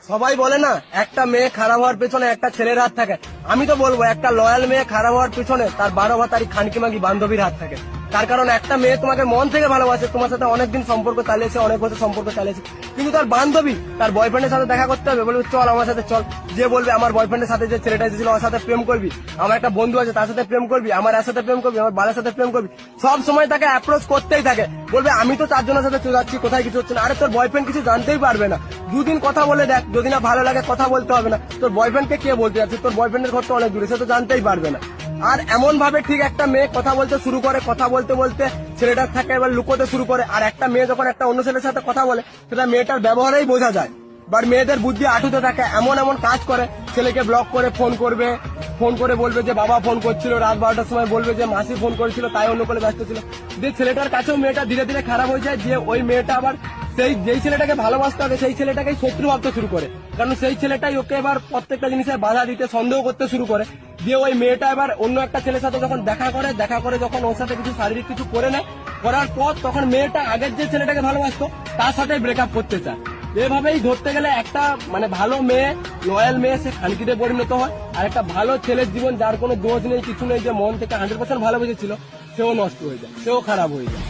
সবাই বলে না একটা মেয়ে খারাপ হওয়ার পেছনে একটা ছেলের হাত থাকে। আমি তো বলবো একটা লয়াল মেয়ে খারাপ হওয়ার পেছনে তার 12 ভাতারি খানকি মাগি বান্ধবীর হাত থাকে। তার কারণ একটা মেয়ে তোমাকে মন থেকে ভালোবাসে, তোমার সাথে অনেকদিন সম্পর্ক চালিয়েছে, অনেক বছর সম্পর্ক চালিয়েছে, কিন্তু তার বান্ধবী তার বয়ফ্রেন্ডের সাথে দেখা করতে হবে, বলবে চল আমার সাথে চল। যে বলবে আমার বয়ফ্রেন্ডের সাথে যে ছেলেটা এসেছিল ওর সাথে প্রেম করবি, আমার একটা বন্ধু আছে তার সাথে প্রেম করবি, আমার এর সাথে প্রেম করবি, আমার বাবার সাথে প্রেম করবি, সব সময় তাকে অ্যাপ্রোচ করতেই থাকে। বলবে আমি তো 4 জনের সাথে চলে যাচ্ছি, কোথায় কিছু হচ্ছে না। আরে তোর বয়ফ্রেন্ড কিছু জানতেই পারবে না, 2 দিন কথা বলে দেখ, যদি না ভালো লাগে কথা বলতে হবে না। তোর বয়ফ্রেন্ডকে কে বলতে যাচ্ছে, তোর বয়ফ্রেন্ডের ঘর তো অনেক দূরে, সে তো জানতেই পারবে না। আর এমন ভাবে ঠিক একটা মেয়ে কথা বলতে শুরু করে, কথা বলতে বলতে ছেলেটার থাকে এবার লুকোতে শুরু করে। আর একটা মেয়ে যখন একটা অন্য ছেলের সাথে কথা বলে সেটা মেয়েটার ব্যবহারেই বোঝা যায়। বাট মেয়েদের বুদ্ধি আটুতে থাকে, এমন এমন কাজ করে, ছেলেকে ব্লক করে ফোন করবে, ফোন করে বলবে যে বাবা ফোন করছিল, রাত 12টার সময় বলবে যে মাসি ফোন করেছিল, তাই অন্য করে ব্যস্ত ছিল। যে ছেলেটার কাছেও মেয়েটা ধীরে ধীরে খারাপ হয়ে যায়, যে ওই মেয়েটা আবার যেই ছেলেটাকে ভালোবাসতে হবে সেই ছেলেটাকেই শত্রু ভাবতে শুরু করে, কারণ সেই ছেলেটাই ওকে এবার প্রত্যেকটা জিনিসে বাধা দিতে, সন্দেহ করতে শুরু করে। দিয়ে ওই মেয়েটা এবার অন্য একটা ছেলের সাথে যখন দেখা করে যখন ওর সাথে কিছু শারীরিক কিছু করে নেয়, করার পর তখন মেয়েটা আগের যে ছেলেটাকে ভালোবাসতো তার সাথে ব্রেকআপ করতে চায়। এভাবেই ধরতে গেলে একটা ভালো মেয়ে, লয়াল মেয়ে, সে খানকিতে পরিণত হয়। আর একটা ভালো ছেলের জীবন, যার কোনো দোষ নেই কিছু নেই, যে মন থেকে 100% ভালোবেসেছিল, সেও নষ্ট হয়ে যায়, সেও খারাপ হয়ে যায়।